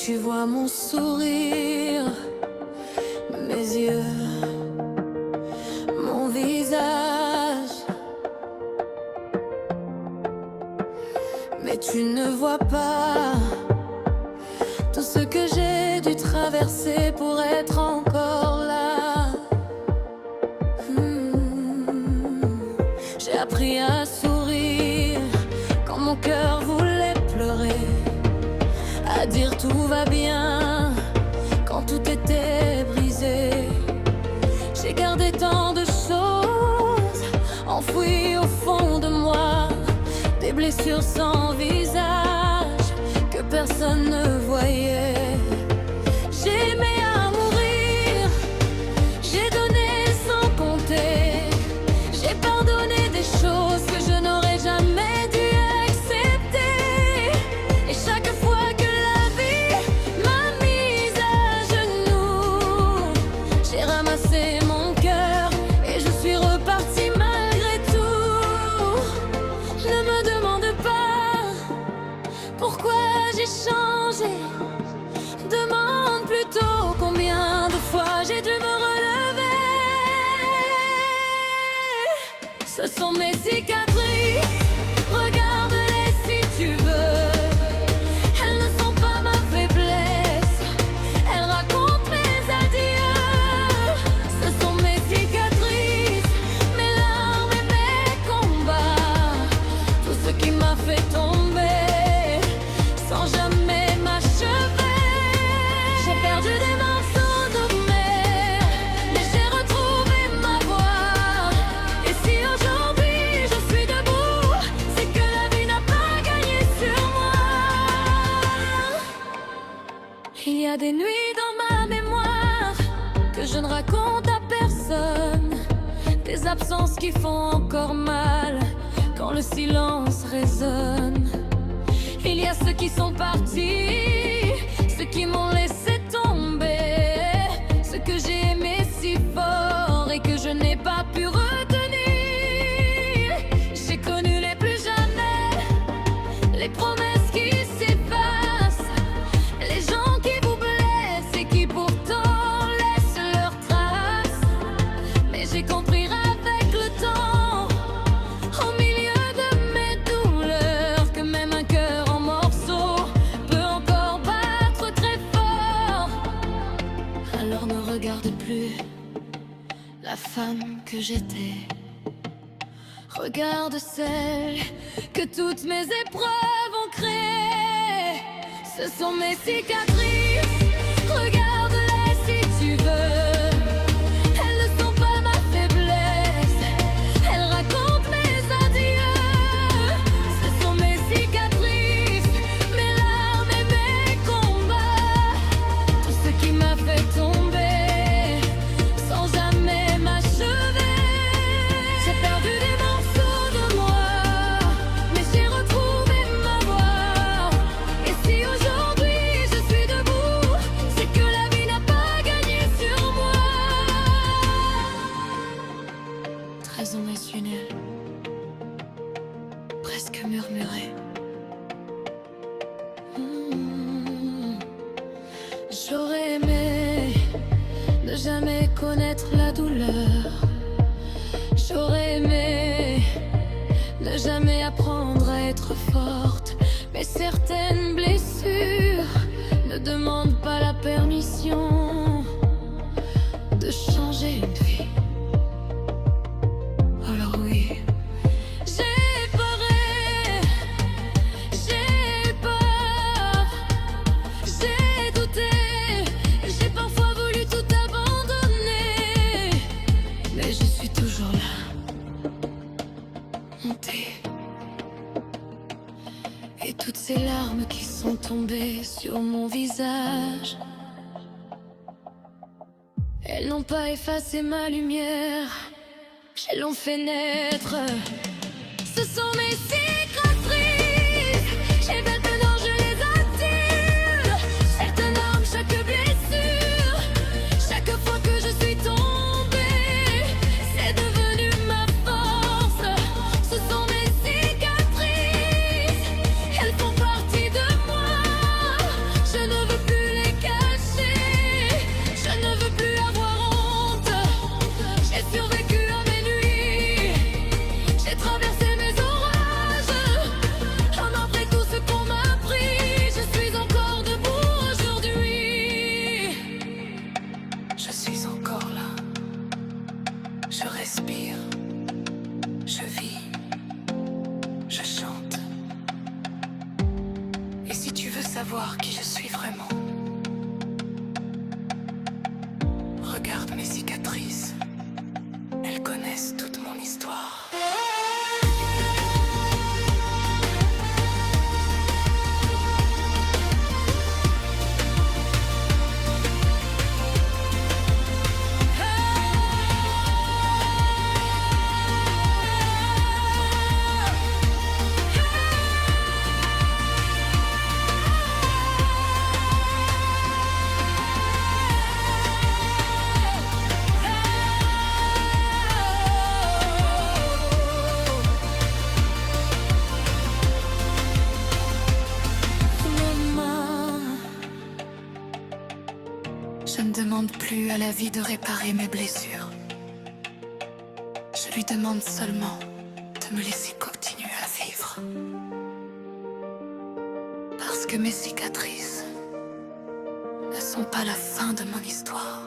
tu vois mon sourire, mes yeux, mon visage, mais tu ne vois pas tout ce que j'ai dû traverser pour être encore là. J'ai appris à sourire quand mon cœur voulait pleurer, à dire tout va bien quand tout était brisé. J'ai gardé tant de choses enfouies au fond de moi, des blessures sans visage que personne ne voyait. J'ai aimé à mourir, j'ai donné sans compter, j'ai pardonné des choses que je n'aurais jamais dû accepter. Et chaque fois que la vie m'a mise à genoux, j'ai ramassé mon cœur et je suis repartie malgré tout. Ne me demande pas pourquoi j'ai changé, demande plutôt combien de fois j'ai dû me relever. Ce sont mes cicatrices, regarde-les si tu veux. Elles ne sont pas ma faiblesse, elles racontent mes adieux. Ce sont mes cicatrices, mes larmes et mes combats, tout ce qui m'a fait tomber sans jamais m'achever. J'ai perdu des morceaux de mer, mais j'ai retrouvé ma voix. Et si aujourd'hui je suis debout, c'est que la vie n'a pas gagné sur moi. Il y a des nuits dans ma mémoire que je ne raconte à personne, des absences qui font encore mal quand le silence résonne. Il y a ceux qui sont partis, ceux qui m'ont laissé tomber, ceux que j'ai aimés si fort et que je n'ai pas pu retenir. J'ai connu les plus jamais, les promesses qui s'effacent, les gens qui vous blessent et qui pourtant laissent leurs traces. Mais j'ai compris avec le temps, au milieu de mes douleurs, que même un cœur en morceaux peut encore battre très fort. Alors ne regarde plus la femme que j'étais, regarde celle que toutes mes épreuves ont créée. Ce sont mes cicatrices, regarde-les si tu veux. Elles ne sont pas ma faiblesse, elles racontent mes adieux. Ce sont mes cicatrices, mes larmes et mes combats, tout ce qui m'a fait tomber sans jamais m'achever. J'ai perdu des morceaux de moi, mais j'ai retrouvé ma voix. Et si aujourd'hui je suis debout, c'est que la vie n'a pas gagné sur moi. 13 ans national, presque murmuré. J'aurais aimé ne jamais connaître la douleur. J'aurais aimé ne jamais apprendre à être forte. Mais certaines blessures ne demandent pas la permission de changer une vie. Alors oui, j'ai pleuré, j'ai eu peur, j'ai douté, j'ai parfois voulu tout abandonner, mais je suis toujours là, montée. Et toutes ces larmes qui sont tombées sur mon visage, elles n'ont pas effacé ma lumière, elles l'ont fait naître. Ce sont mes cicatrices, j'ai maintenant je les attire. Chaque larme, chaque blessure, chaque fois que je suis tombée, c'est devenu ma force. Ce sont mes cicatrices, elles font partie de moi. Je ne veux plus savoir qui je suis vraiment. Regarde mes cicatrices, elles connaissent toute mon histoire. Je ne demande plus à la vie de réparer mes blessures. Je lui demande seulement de me laisser continuer à vivre. Parce que mes cicatrices ne sont pas la fin de mon histoire.